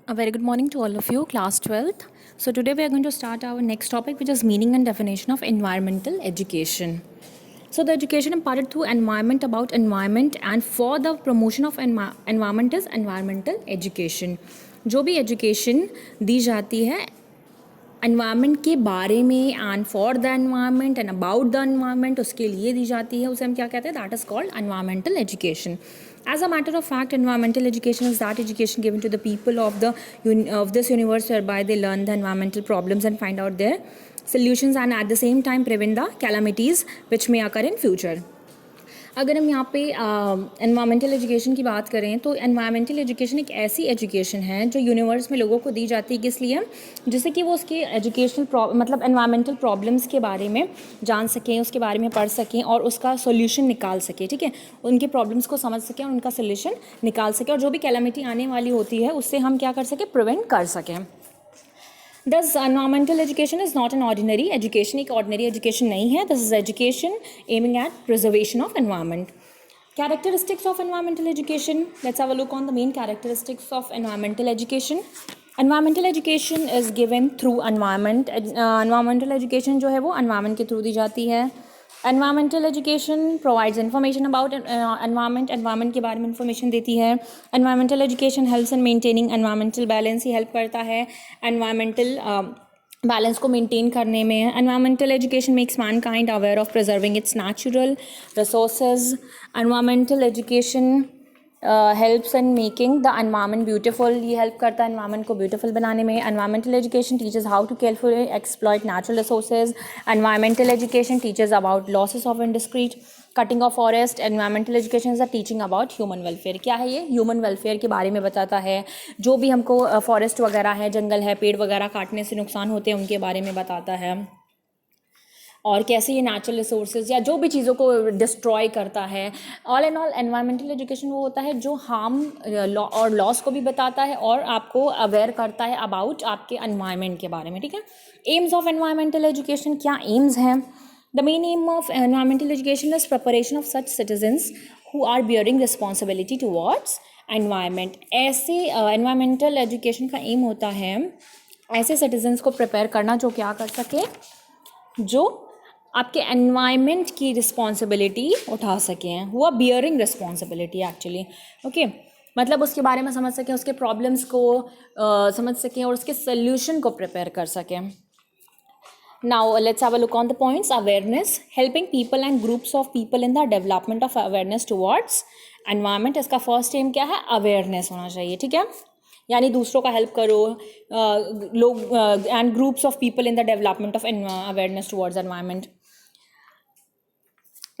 A very good morning to all of you, class 12th. So today we are going to start our next topic, which is meaning and definition of environmental education. So the education imparted through environment about environment and for the promotion of environment is environmental education. जो भी education दी जाती है environment के बारे में and for the environment and about the environment उसके लिए दी जाती है, उसे हम क्या कहते हैं? That is called environmental education. As a matter of fact, environmental education is that education given to the people of this universe whereby they learn the environmental problems and find out their solutions and at the same time prevent the calamities which may occur in future. अगर हम यहाँ पे environmental education की बात करें तो environmental education एक ऐसी एजुकेशन है जो यूनिवर्स में लोगों को दी जाती है, किस लिए? जिससे कि वो उसके एजुकेशनल मतलब एनवायरमेंटल प्रॉब्लम्स के बारे में जान सकें, उसके बारे में पढ़ सकें और उसका सोल्यूशन निकाल सकें. ठीक है, उनके प्रॉब्लम्स को समझ सकें और उनका सोल्यूशन निकाल सकें और जो भी कैलेमिटी आने वाली होती है उससे हम क्या कर सकें? प्रिवेंट कर सकें. Thus, environmental education is not an ordinary education. एक ordinary education नहीं है. This is education aiming at preservation of environment. Characteristics of environmental education. Let's have a look on the main characteristics of environmental education. Environmental education is given through environment. Environmental education जो है वो environment के through दी जाती है. Environmental education provides information about environment. Environment के बारे में information देती है. Environmental education helps in maintaining environmental balance. He help करता है environmental balance को maintain करने में. Environmental education makes mankind aware of preserving its natural resources. Environmental education helps in making the environment beautiful. ये help करता है environment को beautiful बनाने में. Environmental education teachers how to carefully exploit natural resources. Environmental education teachers about losses of industry, cutting of forest. Environmental education is a teaching about human welfare. क्या है ये? Human welfare के बारे में बताता है. जो भी हमको फॉरेस्ट वगैरह है, जंगल है, पेड़ वगैरह काटने से नुकसान होते हैं उनके बारे में बताता है और कैसे ये नेचुरल रिसोर्सेज या जो भी चीज़ों को डिस्ट्रॉय करता है. All and all environmental education वो होता है जो हार्म और लॉस को भी बताता है और आपको अवेयर करता है अबाउट आपके एनवायरनमेंट के बारे में. ठीक है. एम्स ऑफ एनवायरमेंटल एजुकेशन, क्या एम्स हैं? The main aim of environmental education is preparation of such citizens who are bearing responsibility towards environment. ऐसे एनवायरमेंटल एजुकेशन का एम होता है ऐसे सिटीजन्स को प्रिपेयर करना जो क्या कर सके, जो आपके एनवायरनमेंट की रिस्पॉन्सिबिलिटी उठा सकें. हुआ बियरिंग रिस्पॉन्सिबिलिटी एक्चुअली. ओके, मतलब उसके बारे में समझ सकें, उसके प्रॉब्लम्स को समझ सकें और उसके सोल्यूशन को प्रिपेयर कर सकें. Now let's have a look on the points. Awareness, helping people and groups of people in the development of awareness towards environment. इसका फर्स्ट एम क्या है? अवेयरनेस होना चाहिए. ठीक है, यानी दूसरों का हेल्प करो, लोग and groups of people in the development of awareness towards environment.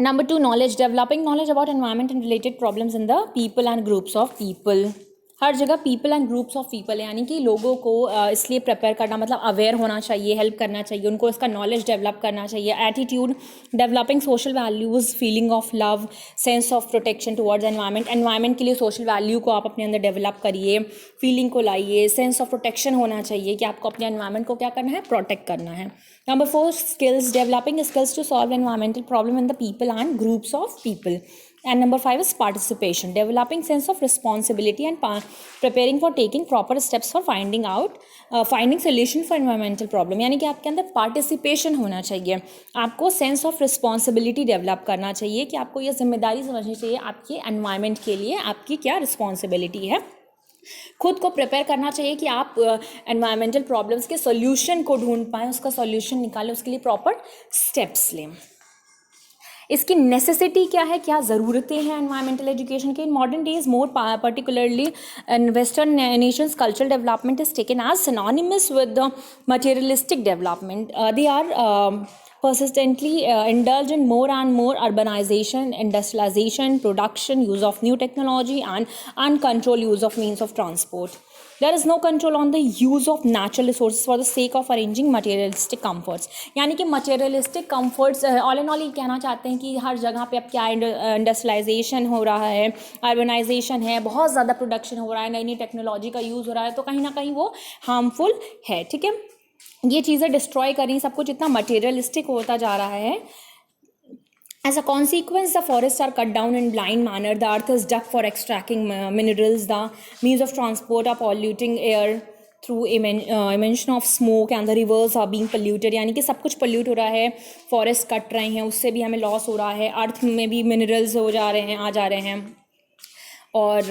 Number 2, knowledge. Developing knowledge about environment and related problems in the people and groups of people. हर जगह people and groups of people, यानी कि लोगों को इसलिए prepare करना, मतलब aware होना चाहिए, हेल्प करना चाहिए, उनको इसका नॉलेज डेवलप करना चाहिए. Attitude, developing social values, feeling of love, sense of protection towards environment. Environment के लिए सोशल वैल्यू को आप अपने अंदर डेवलप करिए, फीलिंग को लाइए, सेंस ऑफ प्रोटेक्शन होना चाहिए कि आपको अपने एनवायरनमेंट को क्या करना है? प्रोटेक्ट करना है. Number 4, skills. Developing skills to solve environmental problem in the people and groups of people. And number 5 is participation. Developing sense of responsibility and preparing for taking proper steps for finding solution for environmental problem. यानी कि आपके अंदर participation होना चाहिए, आपको sense of responsibility develop करना चाहिए कि आपको ये जिम्मेदारी समझनी चाहिए आपके एनवायरनमेंट के लिए आपकी क्या रिस्पॉन्सिबिलिटी है. खुद को प्रिपेयर करना चाहिए कि आप एनवायरमेंटल प्रॉब्लम्स के सॉल्यूशन को ढूंढ पाएँ, उसका सॉल्यूशन निकालें, उसके लिए प्रॉपर स्टेप्स लें. इसकी नेसेसिटी क्या है, क्या ज़रूरतें हैं एनवायरमेंटल एजुकेशन के? In modern days more particularly in western nations cultural development is taken as synonymous with the materialistic development. They are persistently indulge in more and more urbanization, industrialization, production, use of new technology and uncontrolled use of means of transport. There is no control on the use of natural resources for the sake of arranging materialistic comforts. यानी कि materialistic comforts all in all ये कहना चाहते हैं कि हर जगह पे अब क्या इंडस्ट्रियलाइजेशन हो रहा है, अर्बनाइजेशन है, बहुत ज़्यादा प्रोडक्शन हो रहा है, नई नई टेक्नोलॉजी का यूज़ हो रहा है, तो कहीं ना कहीं वो हार्मफुल है. ठीक है, ये चीज़ें डिस्ट्रॉय करें, सब कुछ इतना मटेरियलिस्टिक होता जा रहा है As a consequence, the forests are cut down in blind manner. The earth is dug for extracting minerals. The means of transport are polluting air through emission of smoke, and the rivers are being polluted. यानी कि सब कुछ pollute हो रहा है, forest cut रहे हैं, उससे भी हमें loss हो रहा है, earth में भी minerals हो जा रहे हैं, आ जा रहे हैं, और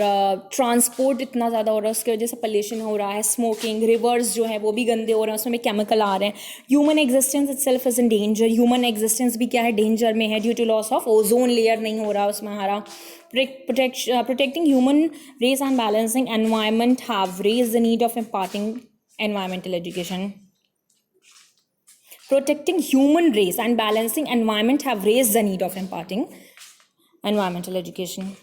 ट्रांसपोर्ट इतना ज़्यादा हो रहा है, उसकी वजह से पोल्यूशन हो रहा है, स्मोकिंग, रिवर्स जो है वो भी गंदे हो रहे हैं, उसमें भी केमिकल आ रहे हैं. Human existence itself is in danger. Human existence भी क्या है, डेंजर में है due to loss of ozone layer नहीं हो रहा उसमें हमारा. Protecting human race and balancing environment have raise the need of imparting environmental education. Protecting human race and balancing environment have raised the need of imparting environmental education.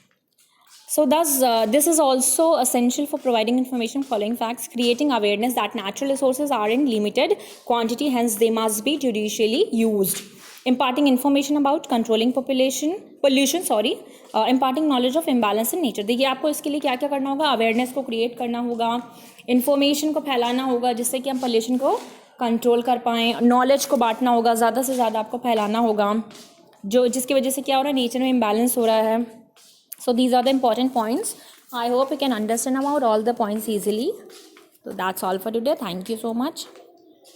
So thus, this is also essential for providing information following facts, creating awareness that natural resources are in limited quantity, hence they must be judiciously used. Imparting information about controlling pollution, imparting knowledge of imbalance in nature. देखिए आपको इसके लिए क्या क्या करना होगा, awareness को create करना होगा, इन्फॉर्मेशन को फैलाना होगा जिससे कि हम पोल्यूशन को कंट्रोल कर पाएँ, नॉलेज को बांटना होगा, ज़्यादा से ज़्यादा आपको फैलाना होगा, जो जिसकी वजह से क्या हो रहा है, नेचर में इम्बैलेंस हो रहा है. So these are the important points. I hope you can understand about all the points easily. So that's all for today. Thank you so much.